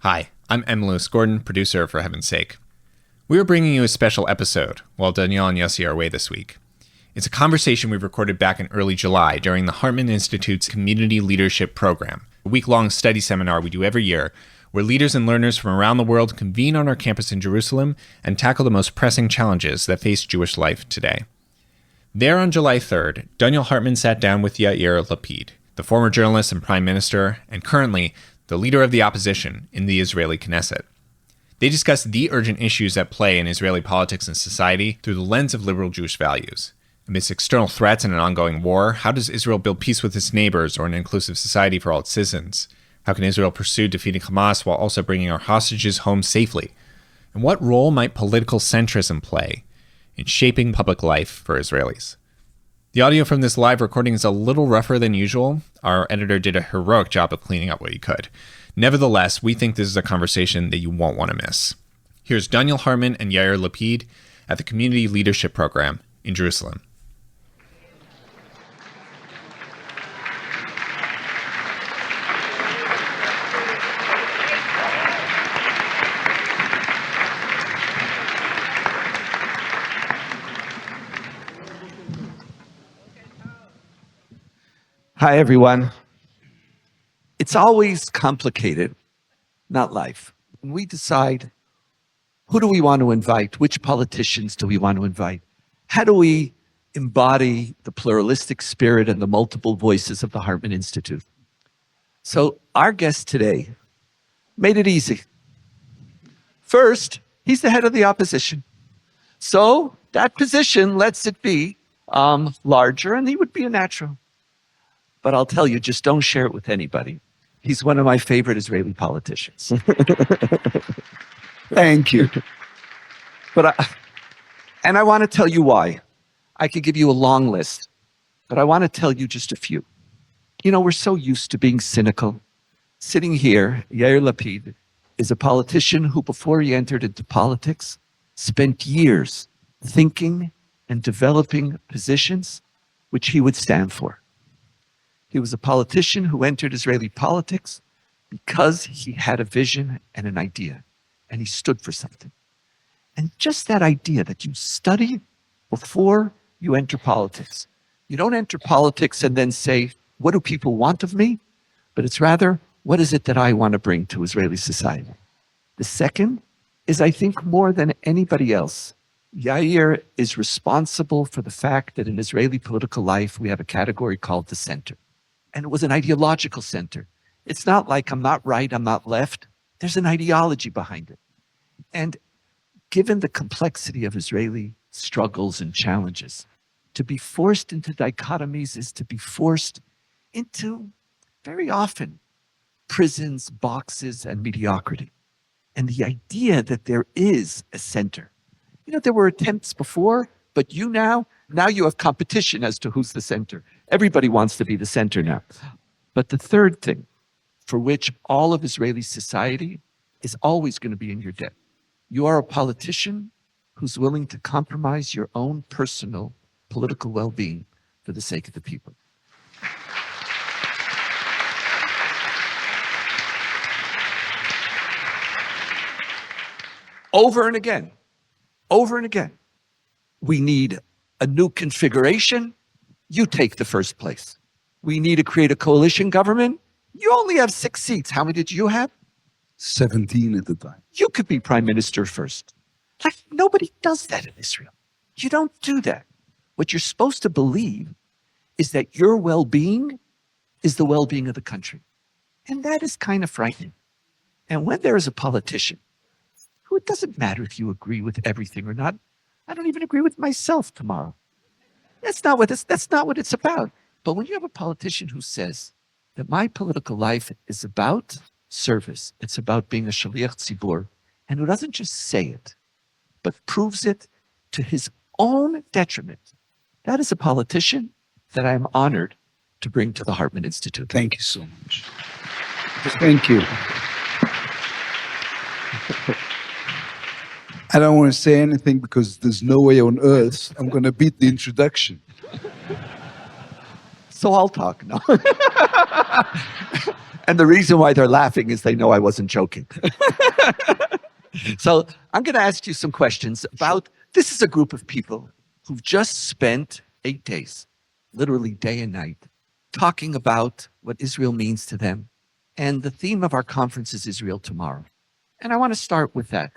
Hi, I'm M. Lewis Gordon, producer of For Heaven's Sake. We are bringing you a special episode while Donniel and Yossi are away this week. It's a conversation we recorded back in early July during the Hartman Institute's Community Leadership Program, a week-long study seminar we do every year where leaders and learners from around the world convene on our campus in Jerusalem and tackle the most pressing challenges that face Jewish life today. There on July 3rd, Donniel Hartman sat down with Yair Lapid, the former journalist and prime minister, and currently the leader of the opposition in the Israeli Knesset. They discussed the urgent issues at play in Israeli politics and society through the lens of liberal Jewish values. Amidst external threats and an ongoing war, how does Israel build peace with its neighbors or an inclusive society for all its citizens? How can Israel pursue defeating Hamas while also bringing our hostages home safely? And what role might political centrism play in shaping public life for Israelis? The audio from this live recording is a little rougher than usual. Our editor did a heroic job of cleaning up what he could. Nevertheless, we think this is a conversation that you won't want to miss. Here's Donniel Hartman and Yair Lapid at the Community Leadership Program in Jerusalem. Hi, everyone. It's always complicated, not life. When we decide who do we want to invite, which politicians do we want to invite, how do we embody the pluralistic spirit and the multiple voices of the Hartman Institute? So our guest today made it easy. First, he's the head of the opposition. So that position lets it be larger, and he would be a natural. But I'll tell you, just don't share it with anybody. He's one of my favorite Israeli politicians. Thank you. And I want to tell you why. I could give you a long list, but I want to tell you just a few. You know, we're so used to being cynical. Sitting here, Yair Lapid is a politician who, before he entered into politics, spent years thinking and developing positions which he would stand for. He was a politician who entered Israeli politics because he had a vision and an idea, and he stood for something. And just that idea that you study before you enter politics. You don't enter politics and then say, what do people want of me? But it's rather, what is it that I want to bring to Israeli society? The second is, I think, more than anybody else, Yair is responsible for the fact that in Israeli political life, we have a category called the center. And it was an ideological center. It's not like I'm not right, I'm not left. There's an ideology behind it. And given the complexity of Israeli struggles and challenges, to be forced into dichotomies is to be forced into, very often, prisons, boxes, and mediocrity. And the idea that there is a center. You know, there were attempts before, but now you have competition as to who's the center. Everybody wants to be the center now. But the third thing, for which all of Israeli society is always going to be in your debt. You are a politician who's willing to compromise your own personal political well-being for the sake of the people. Over and again, we need a new configuration. You take the first place. We need to create a coalition government. You only have 6 seats. How many did you have? 17 at the time. You could be prime minister first. Like, nobody does that in Israel. You don't do that. What you're supposed to believe is that your well-being is the well-being of the country. And that is kind of frightening. And when there is a politician who, it doesn't matter if you agree with everything or not. I don't even agree with myself tomorrow. That's not what it's about. But when you have a politician who says that my political life is about service, it's about being a shaliach tzibur, and who doesn't just say it, but proves it to his own detriment, that is a politician that I am honored to bring to the Hartman Institute. Thank you so much. Thank you. I don't want to say anything because there's no way on earth I'm going to beat the introduction. So I'll talk now. And the reason why they're laughing is they know I wasn't joking. So I'm going to ask you some questions about, this is a group of people who've just spent 8 days, literally day and night, talking about what Israel means to them. And the theme of our conference is Israel Tomorrow. And I want to start with that.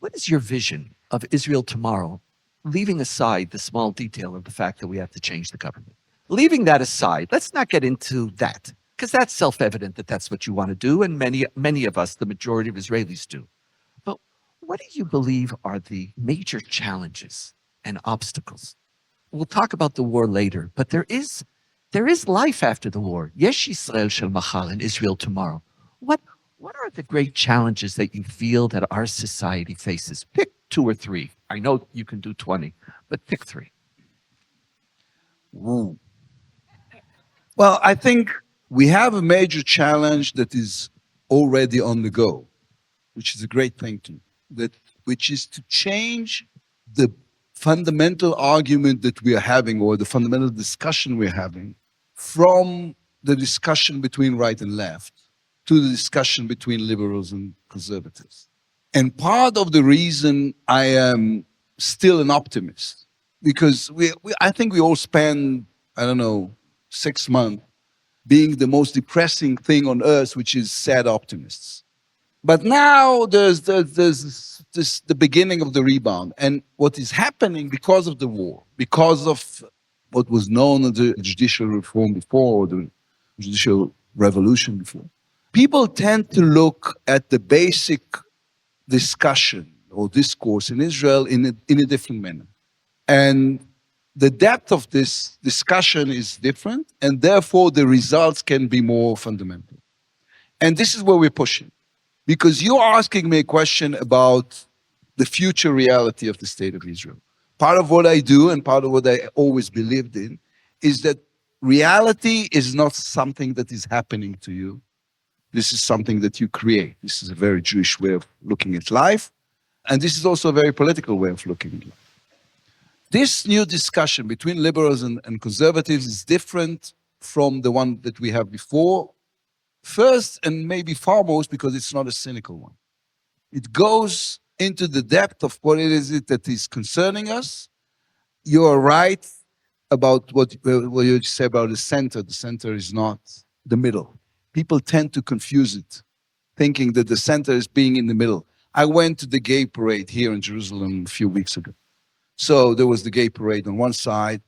What is your vision of Israel tomorrow, leaving aside the small detail of the fact that we have to change the government? Leaving that aside, let's not get into that, because that's self-evident that that's what you want to do, and many of us, the majority of Israelis, do. But what do you believe are the major challenges and obstacles? We'll talk about the war later, but there is life after the war. Yesh Yisrael shel machar, in Israel tomorrow. What are the great challenges that you feel that our society faces? Pick 2 or 3. I know you can do 20, but pick 3. Ooh. Well, I think we have a major challenge that is already on the go, which is a great thing which is to change the fundamental argument that we are having, or the fundamental discussion we're having, from the discussion between right and left to the discussion between liberals and conservatives. And part of the reason I am still an optimist, because I think we all spend, 6 months being the most depressing thing on earth, which is sad optimists. But now there's the beginning of the rebound. And what is happening because of the war, because of what was known as the judicial reform before, or the judicial revolution before, people tend to look at the basic discussion or discourse in Israel in a different manner. And the depth of this discussion is different, and therefore the results can be more fundamental. And this is where we're pushing. Because you're asking me a question about the future reality of the state of Israel. Part of what I do and part of what I always believed in is that reality is not something that is happening to you. This is something that you create. This is a very Jewish way of looking at life. And this is also a very political way of looking at life. This new discussion between liberals and conservatives is different from the one that we have before. First, and maybe foremost, because it's not a cynical one. It goes into the depth of what it is that is concerning us. You are right about what you say about the center. The center is not the middle. People tend to confuse it, thinking that the center is being in the middle. I went to the gay parade here in Jerusalem a few weeks ago. So there was the gay parade on one side,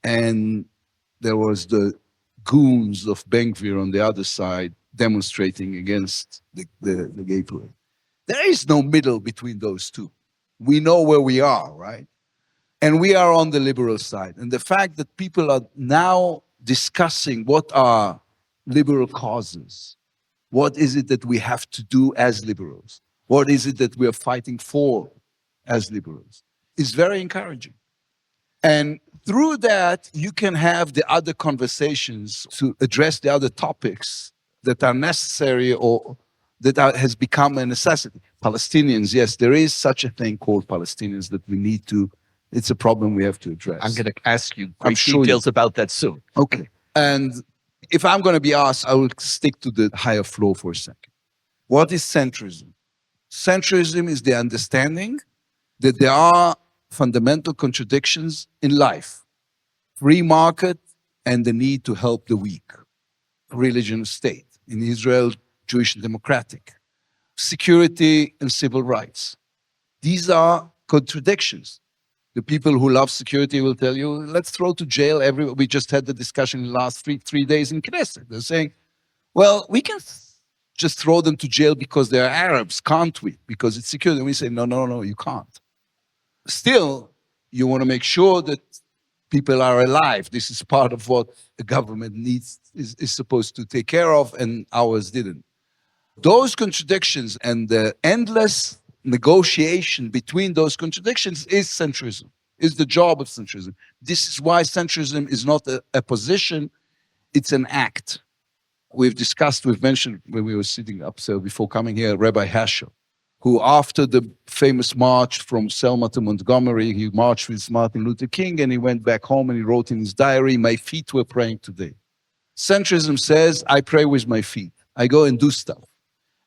and there was the goons of Ben Gvir on the other side demonstrating against the gay parade. There is no middle between those two. We know where we are, right? And we are on the liberal side. And the fact that people are now discussing what are liberal causes, what is it that we have to do as liberals, what is it that we are fighting for as liberals, is very encouraging. And through that, you can have the other conversations to address the other topics that are necessary or that has become a necessity. Palestinians, yes, there is such a thing called Palestinians that we need to, it's a problem we have to address. I'm going to ask you great details about that soon. Okay. And if I'm going to be asked, I will stick to the higher floor for a second. What is centrism? Centrism is the understanding that there are fundamental contradictions in life. Free market and the need to help the weak. Religion state. In Israel, Jewish and democratic. Security and civil rights. These are contradictions. The people who love security will tell you, let's throw to jail everyone. We just had the discussion in the last three days in Knesset. They're saying, well, we can just throw them to jail because they're Arabs, can't we? Because it's security. And we say, no, you can't. Still, you want to make sure that people are alive. This is part of what the government needs, is supposed to take care of, and ours didn't. Those contradictions and the endless negotiation between those contradictions is centrism, is the job of centrism. This is why centrism is not a position, it's an act. We've mentioned when we were sitting up so before coming here, Rabbi Heschel, who after the famous march from Selma to Montgomery, he marched with Martin Luther King, and he went back home and he wrote in his diary, my feet were praying today. Centrism says, I pray with my feet. I go and do stuff.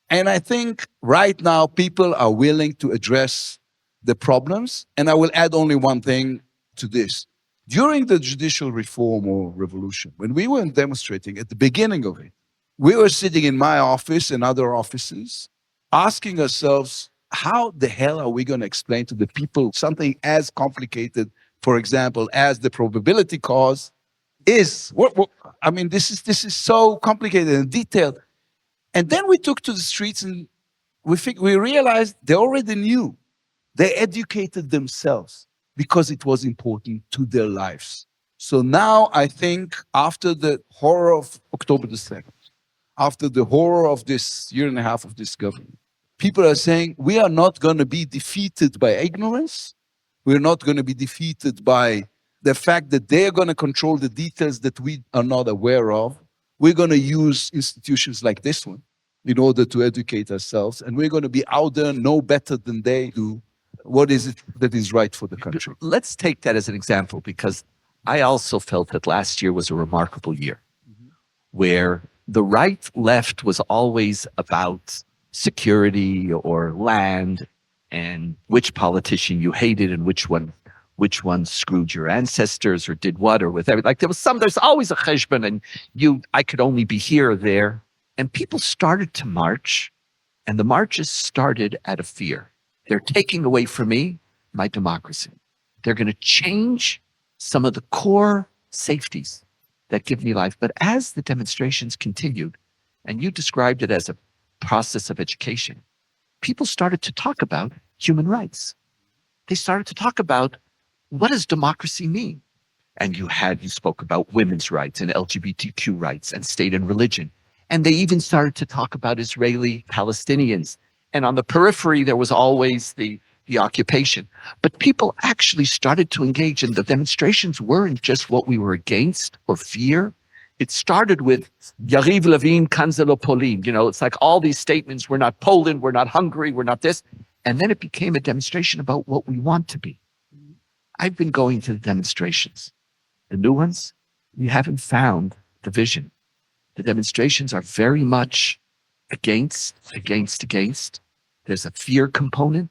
And I think right now people are willing to address the problems. And I will add only one thing to this. During the judicial reform or revolution, when we were demonstrating at the beginning of it, we were sitting in my office and other offices asking ourselves, how the hell are we going to explain to the people something as complicated, for example, as the probability cause is? I mean, this is so complicated and detailed. And then we took to the streets and we realized they already knew. They educated themselves because it was important to their lives. So now I think after the horror of October the 2nd, after the horror of this year and a half of this government, people are saying we are not going to be defeated by ignorance. We're not going to be defeated by the fact that they're going to control the details that we are not aware of. We're going to use institutions like this one in order to educate ourselves. And we're going to be out there, know better than they do what is it that is right for the country. Let's take that as an example, because I also felt that last year was a remarkable year where the right left was always about security or land and which politician you hated and which one screwed your ancestors or did what or with everything. Like there's always a cheshbon, and I could only be here or there. And people started to march, and the marches started out of fear. They're taking away from me my democracy. They're going to change some of the core safeties that give me life. But as the demonstrations continued, and you described it as a process of education, people started to talk about human rights. They started to talk about what does democracy mean? And you spoke about women's rights and LGBTQ rights and state and religion. And they even started to talk about Israeli Palestinians. And on the periphery, there was always the occupation. But people actually started to engage, and the demonstrations weren't just what we were against or fear. It started with Yariv Levin, Kanzelo Poland. It's like all these statements, we're not Poland, we're not Hungary, we're not this. And then it became a demonstration about what we want to be. I've been going to the demonstrations. The new ones, we haven't found the vision. The demonstrations are very much against. There's a fear component.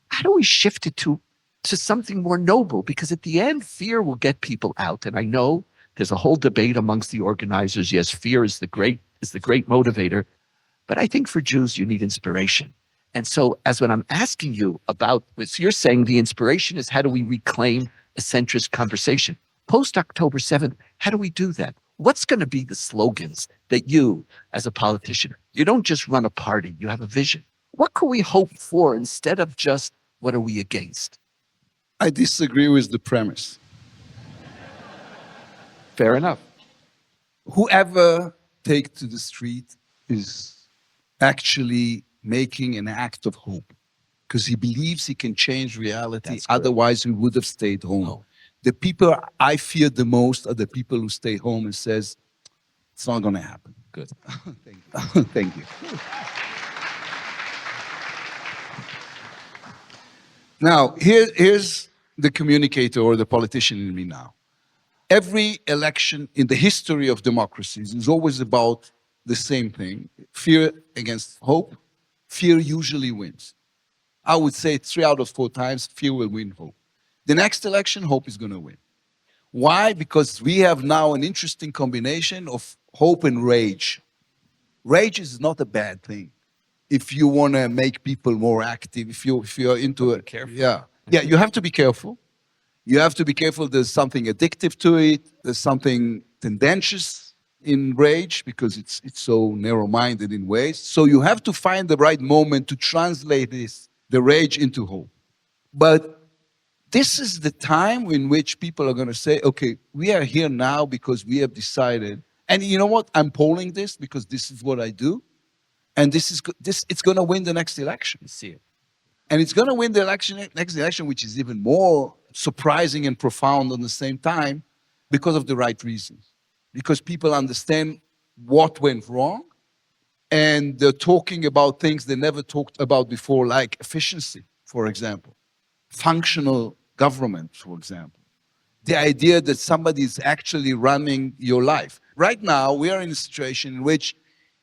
How do we shift it to something more noble? Because at the end, fear will get people out. And I know there's a whole debate amongst the organizers. Yes, fear is the great motivator. But I think for Jews, you need inspiration. And so when I'm asking you about this, you're saying the inspiration is how do we reclaim a centrist conversation? Post-October 7th, how do we do that? What's going to be the slogans that you, as a politician, you don't just run a party, you have a vision. What can we hope for instead of just what are we against? I disagree with the premise. Fair enough. Whoever take to the street is actually making an act of hope because he believes he can change reality. Otherwise, we would have stayed home. No. The people I fear the most are the people who stay home and says, it's not going to happen. Good. Thank you. Thank you. Now, here's the communicator or the politician in me now. Every election in the history of democracies is always about the same thing. Fear against hope. Fear usually wins. I would say 3 out of 4 times, fear will win hope. The next election, hope is going to win. Why? Because we have now an interesting combination of hope and rage. Rage is not a bad thing. If you want to make people more active, if you're into it, yeah, you have to be careful. You have to be careful. There's something addictive to it. There's something tendentious in rage because it's so narrow-minded in ways. So you have to find the right moment to translate the rage into hope. But this is the time in which people are going to say, okay, we are here now because we have decided. And you know what? I'm polling this because this is what I do. And it's going to win the next election. You see it. And it's going to win the next election, which is even more surprising and profound at the same time because of the right reasons. Because people understand what went wrong and they're talking about things they never talked about before, like efficiency, for example, functional government, for example. The idea that somebody is actually running your life. right now we are in a situation in which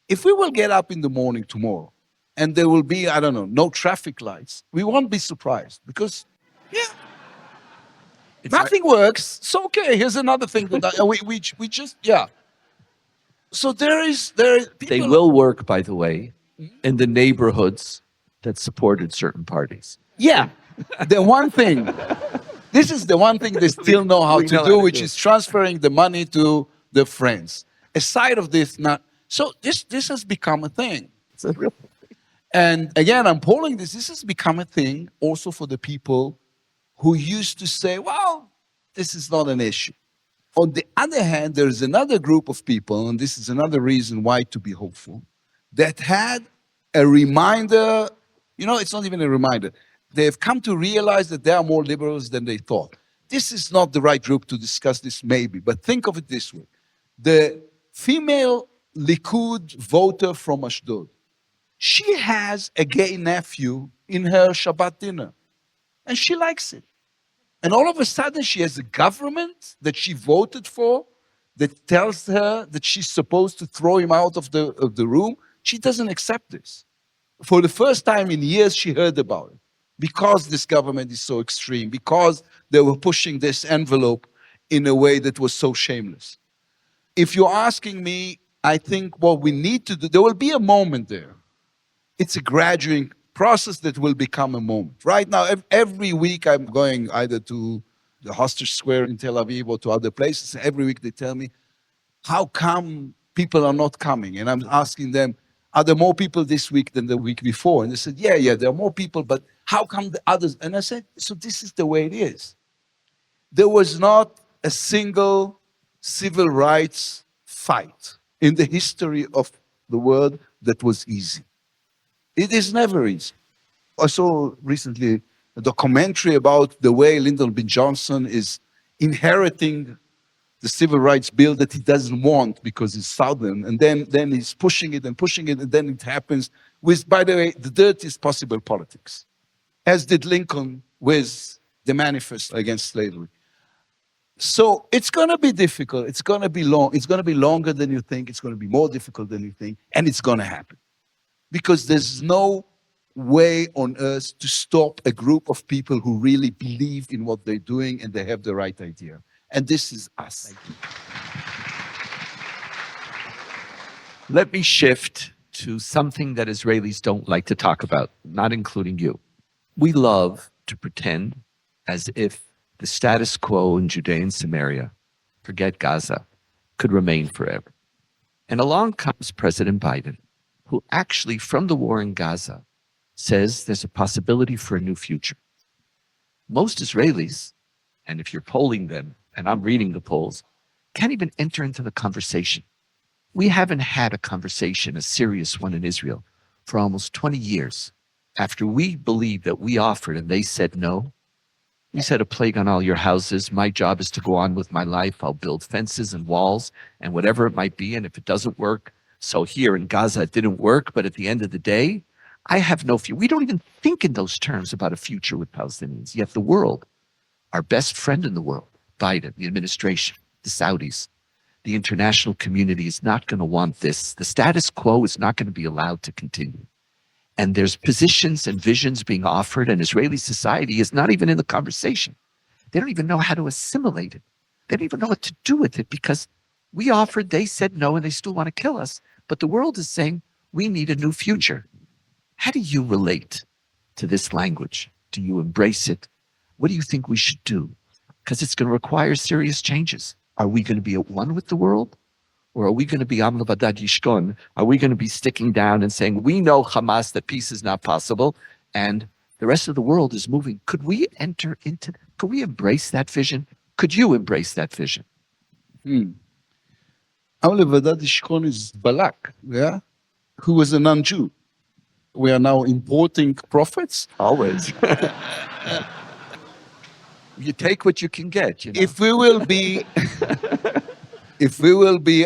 if we will get up in the morning tomorrow and there will be, I don't know, no traffic lights, we won't be surprised because, yeah, nothing works. So, okay, here's another thing that we just, yeah. So They people, will work, by the way, in the neighborhoods that supported certain parties. yeah, the one thing, this is the one thing they still know how We to know how do, to which do is transferring the money to the friends. Aside of this, not, so this has become a thing. It's a real. And again, I'm polling this. This has become a thing also for the people who used to say, well, this is not an issue. On the other hand, there is another group of people, and this is another reason why to be hopeful, that had a reminder. It's not even a reminder. They have come to realize that they are more liberals than they thought. This is not the right group to discuss this, maybe, but think of it this way. The female Likud voter from Ashdod, she has a gay nephew in her Shabbat dinner, and she likes it. And all of a sudden, she has a government that she voted for that tells her that she's supposed to throw him out of the room. She doesn't accept this. For the first time in years, she heard about it because this government is so extreme, because they were pushing this envelope in a way that was so shameless. If you're asking me, I think what we need to do, there will be a moment there. It's a graduating process that will become a moment. Right now, every week I'm going either to the Hostage Square in Tel Aviv or to other places. Every week they tell me, how come people are not coming? And I'm asking them, are there more people this week than the week before? And they said, yeah, there are more people, but how come the others? And I said, so this is the way it is. There was not a single civil rights fight in the history of the world that was easy. It is never easy. I saw recently a documentary about the way Lyndon B. Johnson is inheriting the civil rights bill that he doesn't want because he's Southern, and then he's pushing it, and then it happens with, by the way, the dirtiest possible politics, as did Lincoln with the manifest against slavery. So it's going to be difficult. It's going to be long. It's going to be longer than you think. It's going to be more difficult than you think, and it's going to happen. Because there's no way on earth to stop a group of people who really believe in what they're doing and they have the right idea. And this is us. Let me shift to something that Israelis don't like to talk about, not including you. We love to pretend as if the status quo in Judea and Samaria, forget Gaza, could remain forever. And along comes President Biden, who actually, from the war in Gaza, says there's a possibility for a new future. Most Israelis, and if you're polling them, and I'm reading the polls, can't even enter into the conversation. We haven't had a conversation, a serious one in Israel, for almost 20 years. After we believed that we offered and they said no, we said a plague on all your houses. My job is to go on with my life. I'll build fences and walls and whatever it might be. And if it doesn't work, so here in Gaza, it didn't work. But at the end of the day, I have no future. We don't even think in those terms about a future with Palestinians. Yet the world, our best friend in the world, Biden, the administration, the Saudis, the international community is not going to want this. The status quo is not going to be allowed to continue. And there's positions and visions being offered, and Israeli society is not even in the conversation. They don't even know how to assimilate it. They don't even know what to do with it because we offered, they said no, and they still want to kill us. But the world is saying, we need a new future. How do you relate to this language? Do you embrace it? What do you think we should do? Because it's going to require serious changes. Are we going to be at one with the world? Or are we going to be Am Levadad Yishkon? Are we going to be sticking down and saying, we know Hamas, that peace is not possible, and the rest of the world is moving? Could we enter into, could we embrace that vision? Could you embrace that vision? Am Levadad Yishkon is Balak, yeah? Who was a non-Jew. We are now importing prophets. Always. You take what you can get. You know? If we will be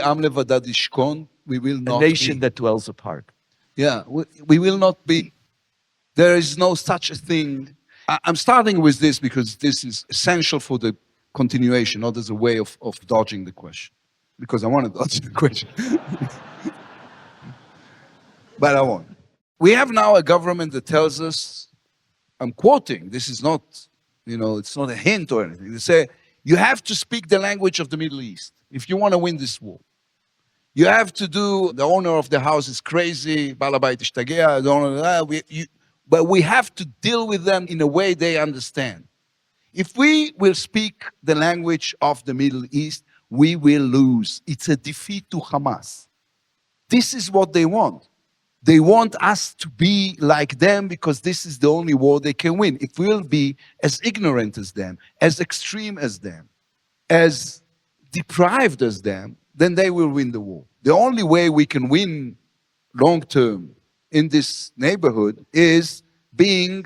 Am Levadad Yishkon, we will not a nation be, that dwells apart. Yeah, we will not be. There is no such a thing. I'm starting with this because this is essential for the continuation, not as a way of dodging the question. because I wanted to answer the question. But I won't. We have now a government that tells us, I'm quoting, this is not, it's not a hint or anything. They say, you have to speak the language of the Middle East if you want to win this war. You have to do, the owner of the house is crazy, Balabait Ishtagea, but we have to deal with them in a way they understand. If we will speak the language of the Middle East, we will lose. It's a defeat to Hamas. This is what they want. They want us to be like them because this is the only war they can win. If we'll be as ignorant as them, as extreme as them, as deprived as them, then they will win the war. The only way we can win long term in this neighborhood is being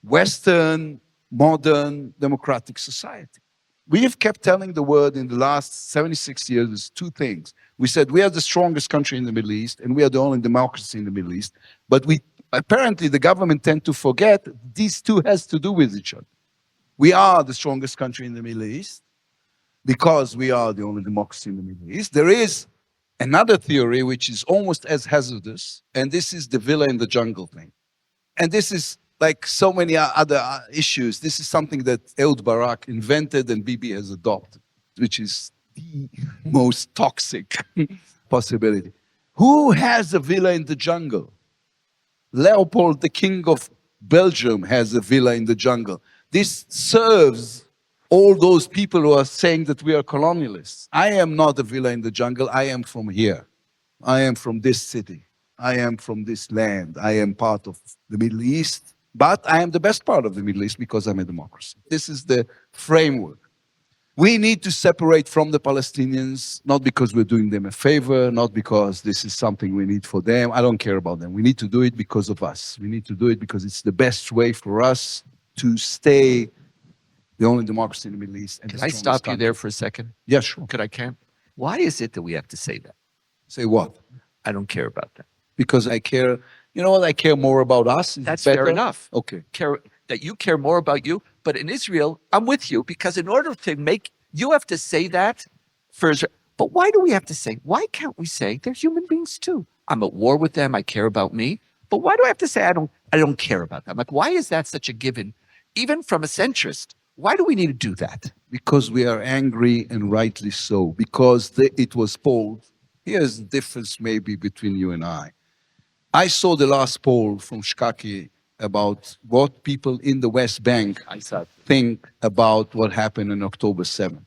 Western, modern, democratic society. We have kept telling the world in the last 76 years two things. We said we are the strongest country in the Middle East and we are the only democracy in the Middle East. But apparently the government tend to forget these two has to do with each other. We are the strongest country in the Middle East because we are the only democracy in the Middle East. There is another theory which is almost as hazardous, and this is the villa in the jungle thing. And this is like so many other issues. This is something that Ehud Barak invented and Bibi has adopted, which is the most toxic possibility. Who has a villa in the jungle? Leopold, the King of Belgium, has a villa in the jungle. This serves all those people who are saying that we are colonialists. I am not a villa in the jungle. I am from here. I am from this city. I am from this land. I am part of the Middle East, but I am the best part of the Middle East because I'm a democracy. This is the framework. We need to separate from the Palestinians, not because we're doing them a favor, not because this is something we need for them. I don't care about them. We need to do it because of us. We need to do it because it's the best way for us to stay the only democracy in the Middle East. Can I stop you there for a second? Yeah, sure. Could I, Karen? Why is it that we have to say that? Say what? I don't care about that. Because I care, you know what, I care more about us. That's fair enough. Okay. That you care more about you. But in Israel, I'm with you because in order to make, you have to say that for Israel. But why do we have to say, why can't we say they're human beings too? I'm at war with them. I care about me. But why do I have to say I don't care about them? Like, why is that such a given? Even from a centrist, why do we need to do that? Because we are angry and rightly so. Because it was polled. Here's the difference maybe between you and I. I saw the last poll from Shkaki about what people in the West Bank think about what happened on October 7th.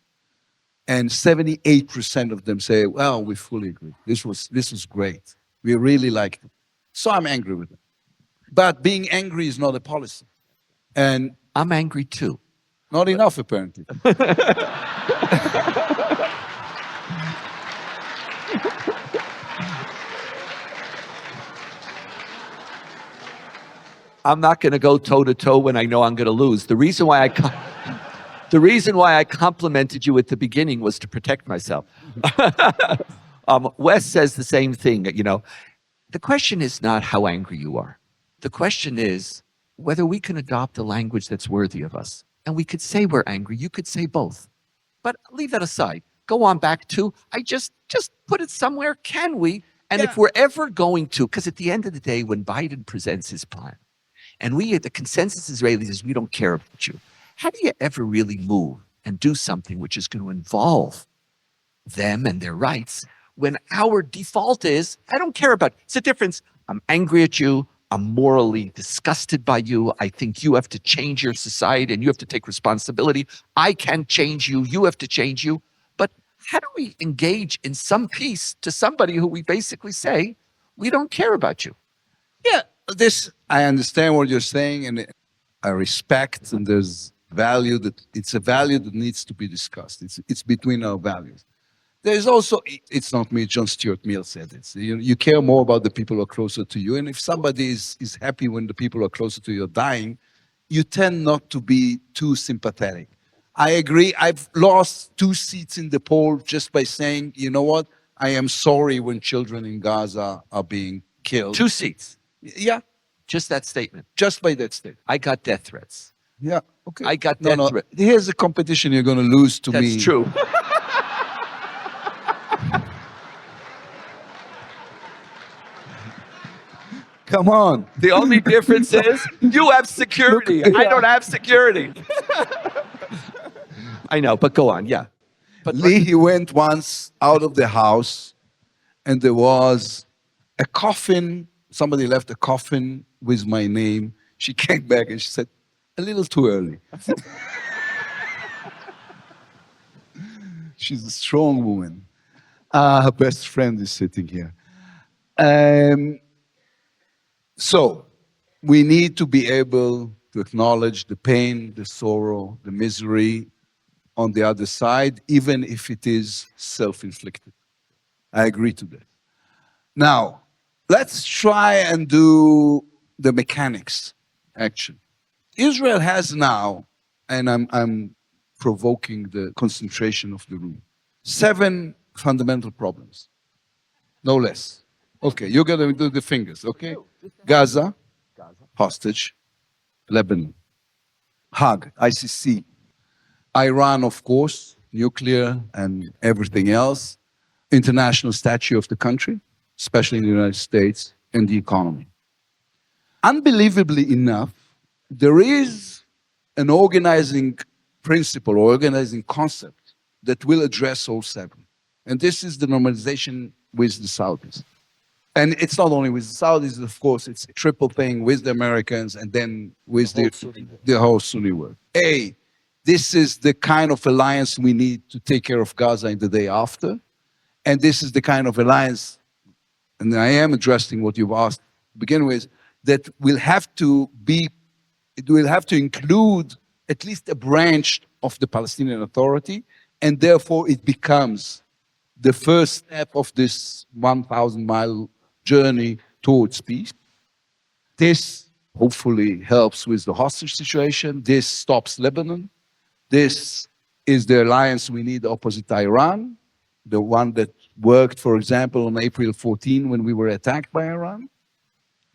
And 78% of them say, well, we fully agree. This was great. We really liked it. So I'm angry with it. But being angry is not a policy. And I'm angry too. Not enough, apparently. I'm not going to go toe to toe when I know I'm going to lose. The reason why I complimented you at the beginning was to protect myself. Wes says the same thing. You know, the question is not how angry you are. The question is whether we can adopt a language that's worthy of us. And we could say we're angry. You could say both. But leave that aside. Go on back to, I just put it somewhere. Can we? And if we're ever going to, because at the end of the day, when Biden presents his plan, and the consensus Israelis is we don't care about you, how do you ever really move and do something which is going to involve them and their rights when our default is, I don't care about it. It's a difference. I'm angry at you. I'm morally disgusted by you. I think you have to change your society and you have to take responsibility. I can't change you. You have to change you. But how do we engage in some peace to somebody who we basically say, we don't care about you? Yeah, I understand what you're saying and I respect, and there's value it's a value that needs to be discussed. It's between our values. There's also, it's not me, John Stuart Mill said it. You care more about the people who are closer to you. And if somebody is happy when the people who are closer to you are dying, you tend not to be too sympathetic. I agree. I've lost 2 seats in the poll just by saying, you know what? I am sorry when children in Gaza are being killed. 2 seats. Yeah. Just that statement. Just by that statement. I got death threats. Yeah. Okay. I got death threats. Here's a competition you're going to lose to me. That's true. Come on. The only difference is you have security. Look, I yeah. don't have security. I know, but go on, yeah. But Lee, he went once out of the house and there was a coffin. Somebody left a coffin with my name. She came back and she said, a little too early. She's a strong woman. Her best friend is sitting here. So we need to be able to acknowledge the pain, the sorrow, the misery on the other side, even if it is self-inflicted. I agree to that. Now, let's try and do the mechanics, actually. Israel has now, and I'm provoking the concentration of the room, 7 fundamental problems, no less. Okay, you're going to do the fingers, okay? Gaza, hostage, Lebanon, Hague, ICC, Iran, of course, nuclear and everything else, international stature of the country, especially in the United States, and the economy. Unbelievably enough, there is an organizing principle or organizing concept that will address all 7. And this is the normalization with the Saudis. And it's not only with the Saudis, of course, it's a triple thing with the Americans and then with the whole Sunni world. This is the kind of alliance we need to take care of Gaza in the day after. And this is the kind of alliance, and I am addressing what you've asked to begin with, that will have to be, it will have to include at least a branch of the Palestinian Authority, and therefore it becomes the first step of this 1,000-mile journey towards peace. This hopefully helps with the hostage situation. This stops Lebanon. This is the alliance we need opposite Iran, the one that worked, for example, on April 14 when we were attacked by Iran.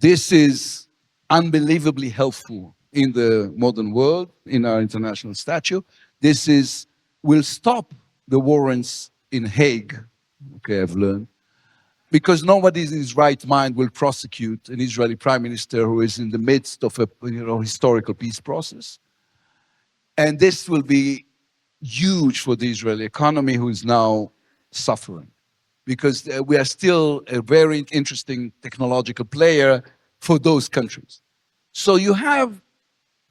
This is unbelievably helpful in the modern world, in our international stature. This will stop the warrants in Hague, okay, I've learned, because nobody in his right mind will prosecute an Israeli prime minister who is in the midst of a historical peace process. And this will be huge for the Israeli economy, who is now suffering, because we are still a very interesting technological player for those countries. So you have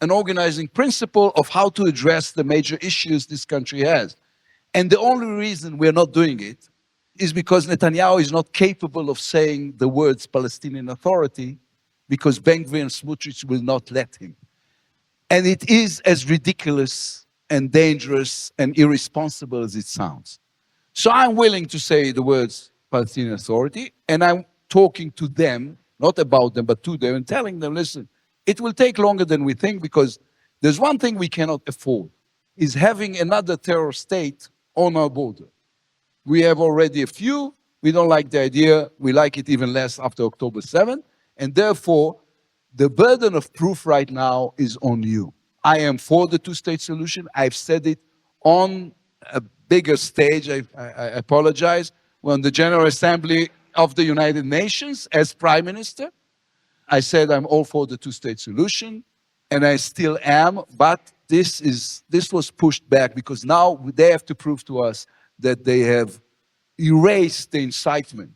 an organizing principle of how to address the major issues this country has. And the only reason we're not doing it is because Netanyahu is not capable of saying the words Palestinian Authority, because Ben-Gvir and Smotrich will not let him. And it is as ridiculous and dangerous and irresponsible as it sounds. So I'm willing to say the words Palestinian Authority, and I'm talking to them, not about them, but to them, and telling them, listen, it will take longer than we think, because there's one thing we cannot afford, is having another terror state on our border. We have already a few. We don't like the idea. We like it even less after October 7th. And therefore, the burden of proof right now is on you. I am for the two-state solution. I've said it on a bigger stage. I apologize. When the General Assembly of the United Nations, as Prime Minister, I said I'm all for the two-state solution, and I still am. But this was pushed back because now they have to prove to us that they have erased the incitement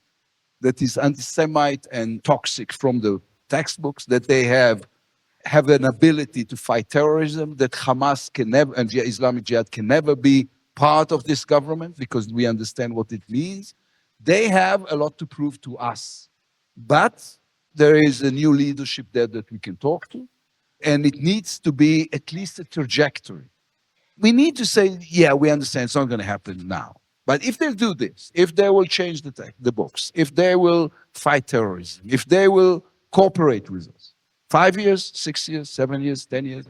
that is anti-Semite and toxic from the textbooks, that they have an ability to fight terrorism, that Hamas can never, and Islamic Jihad can never be part of this government because we understand what it means. They have a lot to prove to us. But there is a new leadership there that we can talk to, and it needs to be at least a trajectory. We need to say, yeah, we understand it's not going to happen now. But if they do this, if they will change the books, if they will fight terrorism, if they will cooperate with us, 5 years, 6 years, 7 years, 10 years,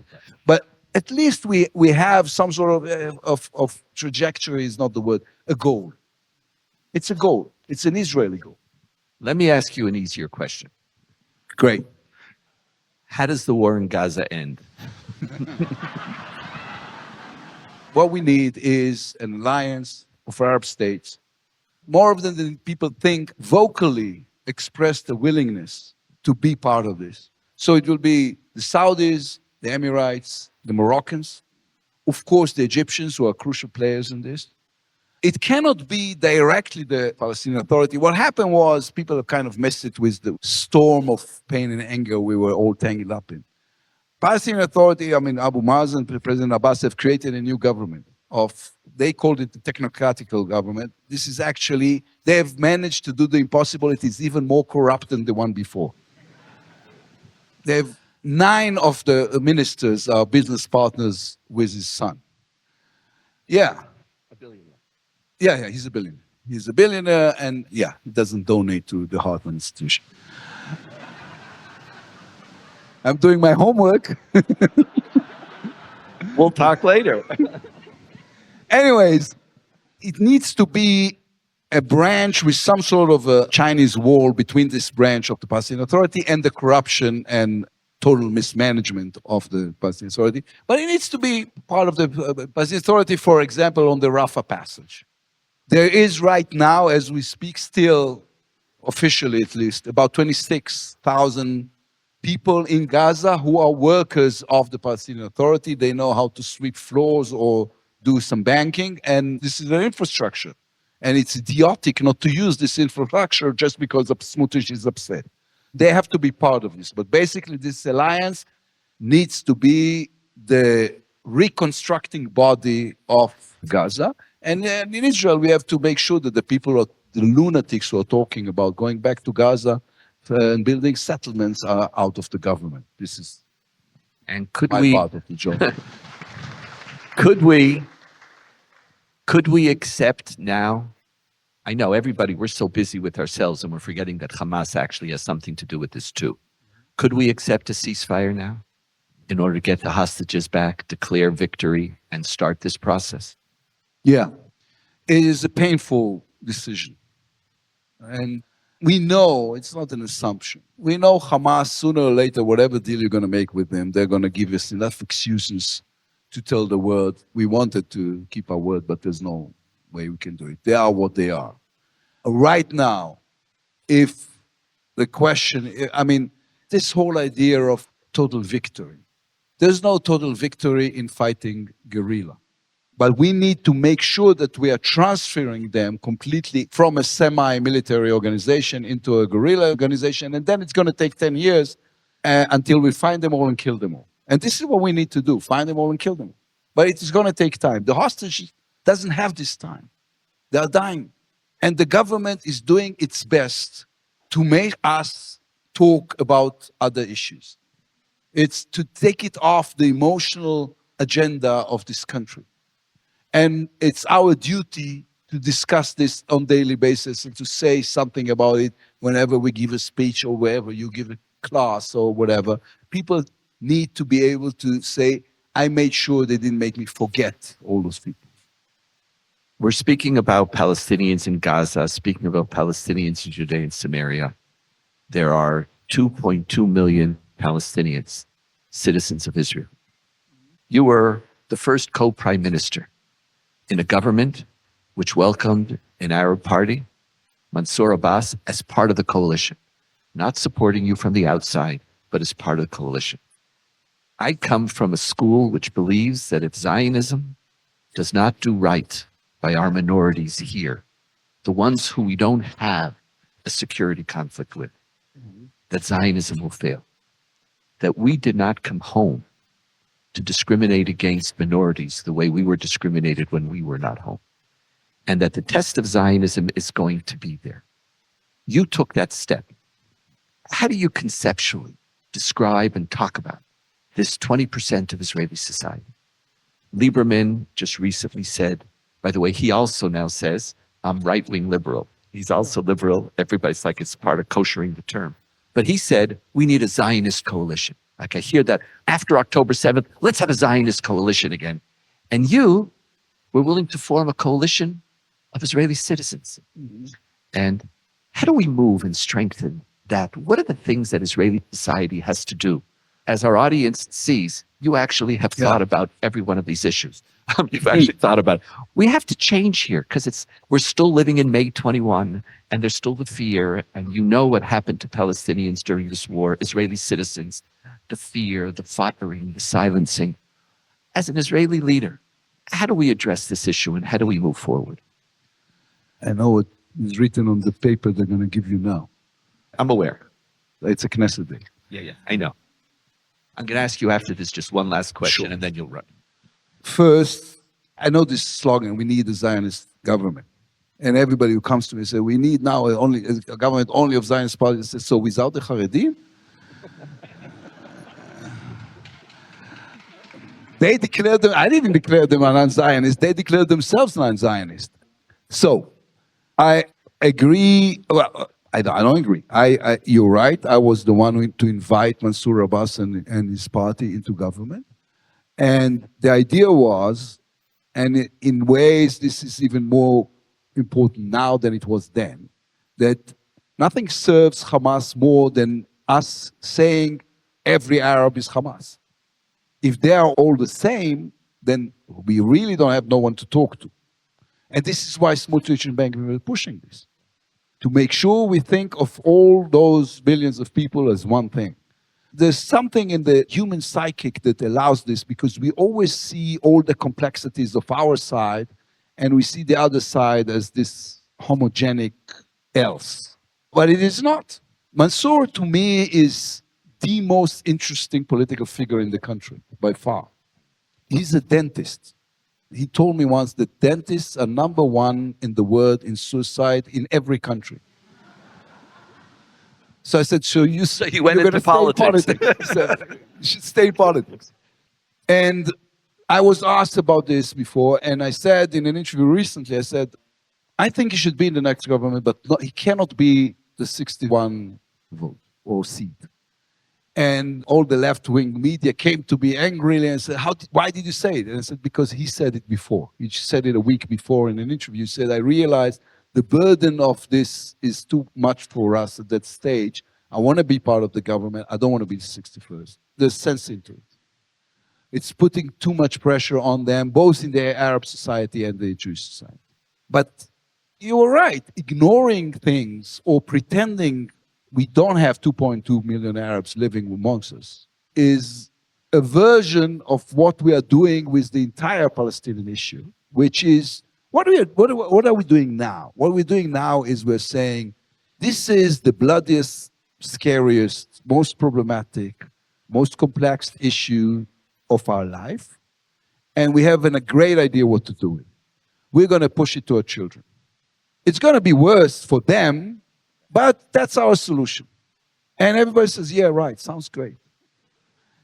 but at least we have some sort of trajectory, is not the word, a goal. It's a goal. It's an Israeli goal. let me ask you an easier question. Great. How does the war in Gaza end? What we need is an alliance of Arab states, more than people think, vocally express the willingness to be part of this. So it will be the Saudis, the Emirates, the Moroccans, of course, the Egyptians, who are crucial players in this. It cannot be directly the Palestinian Authority. What happened was people have kind of messed it with the storm of pain and anger we were all tangled up in. Palestinian Authority, Abu Mazen, President Abbas have created a new government they called it the technocratical government. This is actually, they have managed to do the impossible. It is even more corrupt than the one before. They have 9 of the ministers are business partners with his son. Yeah. A billionaire. Yeah, he's a billionaire. He's a billionaire, and he doesn't donate to the Hartman Institution. I'm doing my homework. We'll talk later. Anyways, it needs to be a branch with some sort of a Chinese wall between this branch of the Palestinian Authority and the corruption and total mismanagement of the Palestinian Authority. But it needs to be part of the Palestinian Authority, for example, on the Rafah passage. There is right now, as we speak, still, officially at least, about 26,000 people in Gaza who are workers of the Palestinian Authority. They know how to sweep floors or do some banking, and this is their infrastructure. And it's idiotic not to use this infrastructure just because Smutrich is upset. They have to be part of this. But basically, this alliance needs to be the reconstructing body of Gaza. And in Israel, we have to make sure that the people, the lunatics who are talking about going back to Gaza and building settlements are out of the government. This is my part of the job. Could we accept now? I know everybody, we're so busy with ourselves and we're forgetting that Hamas actually has something to do with this too. Could we accept a ceasefire now in order to get the hostages back, declare victory, and start this process? Yeah, it is a painful decision. And we know, it's not an assumption. We know Hamas, sooner or later, whatever deal you're going to make with them, they're going to give us enough excuses to tell the world, we wanted to keep our word, but there's no way we can do it. They are what they are. Right now, if the question, this whole idea of total victory, there's no total victory in fighting guerrilla. But we need to make sure that we are transferring them completely from a semi-military organization into a guerrilla organization, and then it's going to take 10 years until we find them all and kill them all. And this is what we need to do, find them all and kill them all. But it is going to take time. The hostage doesn't have this time. They are dying. And the government is doing its best to make us talk about other issues. It's to take it off the emotional agenda of this country. And it's our duty to discuss this on a daily basis and to say something about it whenever we give a speech or wherever you give a class or whatever. People need to be able to say, I made sure they didn't make me forget all those people. We're speaking about Palestinians in Gaza, speaking about Palestinians in Judea and Samaria. There are 2.2 million Palestinians, citizens of Israel. You were the first co-prime minister in a government which welcomed an Arab party, Mansour Abbas, as part of the coalition, not supporting you from the outside, but as part of the coalition. I come from a school which believes that if Zionism does not do right by our minorities here, the ones who we don't have a security conflict with, that Zionism will fail. That we did not come home to discriminate against minorities the way we were discriminated when we were not home. And that the test of Zionism is going to be there. You took that step. How do you conceptually describe and talk about this 20% of Israeli society? Lieberman just recently said, by the way, he also now says, I'm right-wing liberal. He's also liberal. Everybody's like, it's part of koshering the term. But he said, we need a Zionist coalition. Like I hear that after October 7th, let's have a Zionist coalition again. And you were willing to form a coalition of Israeli citizens. And how do we move and strengthen that? What are the things that Israeli society has to do? As our audience sees, you actually have thought about every one of these issues. You've actually thought about it. We have to change here because we're still living in May 21 and there's still the fear. And you know what happened to Palestinians during this war, Israeli citizens, the fear, the firing, the silencing. As an Israeli leader, how do we address this issue and how do we move forward? I know it is written on the paper they're going to give you now. I'm aware. It's a Knesset day. Yeah, I know. I'm going to ask you after this just one last question, Sure. and then you'll run. First, I know this slogan, we need a Zionist government. And everybody who comes to me says, we need now a government only of Zionist parties. So without the Haredim? They declared them, I didn't declare them non-Zionist, they declared themselves non-Zionist. So, I agree, well, I don't agree. You're right, I was the one to invite Mansour Abbas and his party into government. And the idea was, and in ways this is even more important now than it was then, that nothing serves Hamas more than us saying every Arab is Hamas. If they are all the same, then we really don't have no one to talk to. And this is why Smotrich and Ben Gvir were pushing this, to make sure we think of all those billions of people as one thing. There's something in the human psychic that allows this, because we always see all the complexities of our side and we see the other side as this homogenic else. But it is not. Mansour, to me, is the most interesting political figure in the country, by far. He's a dentist. He told me once that dentists are number one in the world in suicide in every country. So I said, so you say He went you're into gonna stay in politics. politics. He said, you should stay in politics. And I was asked about this before, and I said in an interview recently, I said, I think he should be in the next government, but he cannot be the 61 vote or seat. And all the left-wing media came to me angrily and said, why did you say it? And I said, because he said it before. He said it a week before in an interview. He said, I realized the burden of this is too much for us at that stage. I want to be part of the government. I don't want to be the 61st. There's sense into it. It's putting too much pressure on them, both in the Arab society and the Jewish society. But you were right. Ignoring things or pretending we don't have 2.2 million Arabs living amongst us is a version of what we are doing with the entire Palestinian issue, which is, what are we doing now? What we're doing now is we're saying, this is the bloodiest, scariest, most problematic, most complex issue of our life, and we have a great idea what to do with it. We're going to push it to our children. It's going to be worse for them, but that's our solution. And everybody says, yeah, right, sounds great.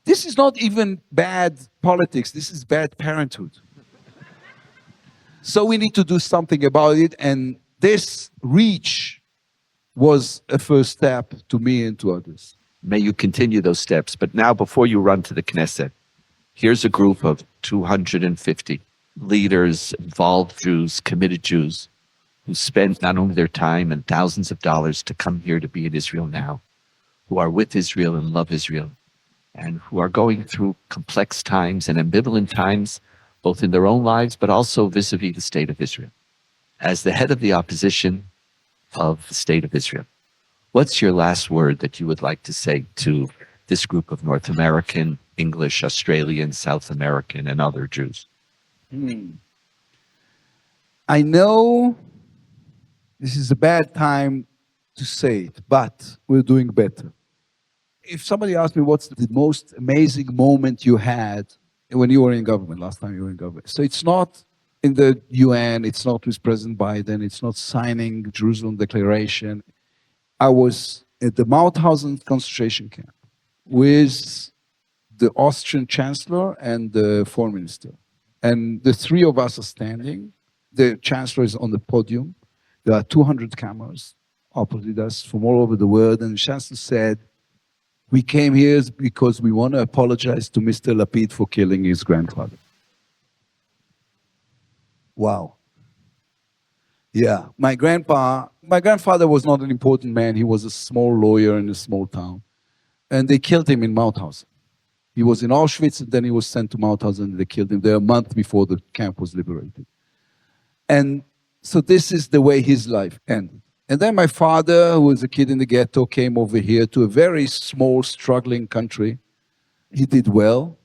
This is not even bad politics, this is bad parenthood. So we need to do something about it, and this reach was a first step to me and to others. May you continue those steps. But now, before you run to the Knesset, here's a group of 250 leaders, involved Jews, committed Jews, who spent not only their time and thousands of dollars to come here to be in Israel now, who are with Israel and love Israel, and who are going through complex times and ambivalent times, both in their own lives, but also vis-a-vis the state of Israel. As the head of the opposition of the state of Israel, what's your last word that you would like to say to this group of North American, English, Australian, South American, and other Jews? I know this is a bad time to say it, but we're doing better. If somebody asked me what's the most amazing moment you had when you were in government, last time you were in government. So it's not in the UN, it's not with President Biden, it's not signing Jerusalem Declaration. I was at the Mauthausen concentration camp with the Austrian Chancellor and the Foreign Minister. And the three of us are standing. The Chancellor is on the podium. There are 200 cameras opposite us from all over the world. And the Chancellor said, we came here because we want to apologize to Mr. Lapid for killing his grandfather. Wow. Yeah, my grandfather was not an important man. He was a small lawyer in a small town. And they killed him in Mauthausen. He was in Auschwitz, and then he was sent to Mauthausen, and they killed him there a month before the camp was liberated. And so this is the way his life ended. And then my father, who was a kid in the ghetto, came over here to a very small, struggling country. He did well,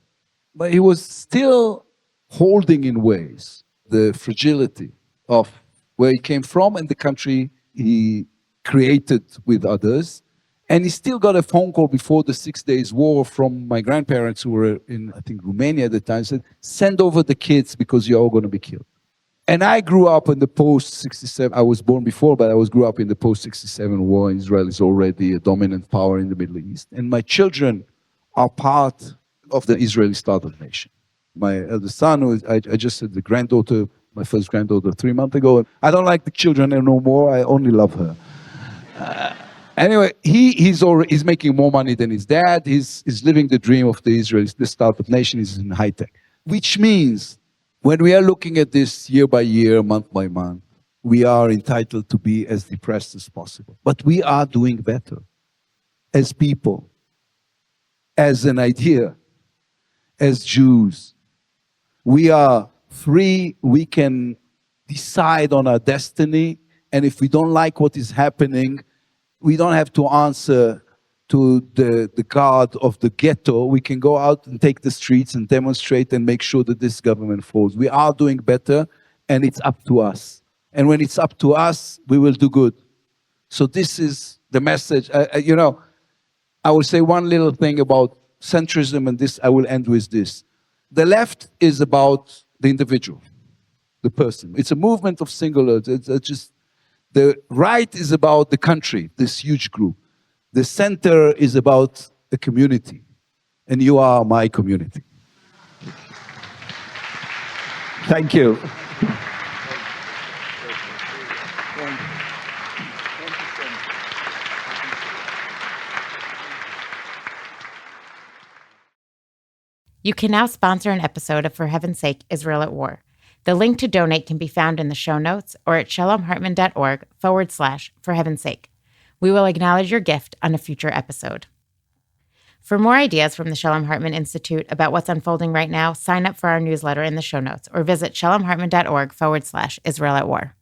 but he was still holding in ways the fragility of where he came from and the country he created with others. And he still got a phone call before the 6 Days War from my grandparents, who were in, I think, Romania at the time, said, send over the kids because you're all going to be killed. And I grew up in the post-67, I was born before, but I grew up in the post-67 war. Israel is already a dominant power in the Middle East. And my children are part of the Israeli startup nation. My eldest son, who I just had the granddaughter, my first granddaughter 3 months ago. I don't like the children no more, I only love her. Anyway, he's making more money than his dad. He's living the dream of the Israelis, the startup nation. Is in high tech, which means when we are looking at this year by year, month by month, we are entitled to be as depressed as possible. But we are doing better as people, as an idea, as Jews. We are free. We can decide on our destiny. And if we don't like what is happening, we don't have to answer to the God of the ghetto. We can go out and take the streets and demonstrate and make sure that this government falls. We are doing better, and it's up to us. And when it's up to us, we will do good. So this is the message. I will say one little thing about centrism, and this I will end with this. The left is about the individual, the person. It's a movement of singulars. It's just the right is about the country, this huge group. The center is about the community, and you are my community. Thank you. You can now sponsor an episode of For Heaven's Sake, Israel at War. The link to donate can be found in the show notes or at shalomhartman.org/For Heaven's Sake. We will acknowledge your gift on a future episode. For more ideas from the Shalom Hartman Institute about what's unfolding right now, sign up for our newsletter in the show notes or visit shalomhartman.org/Israel at War.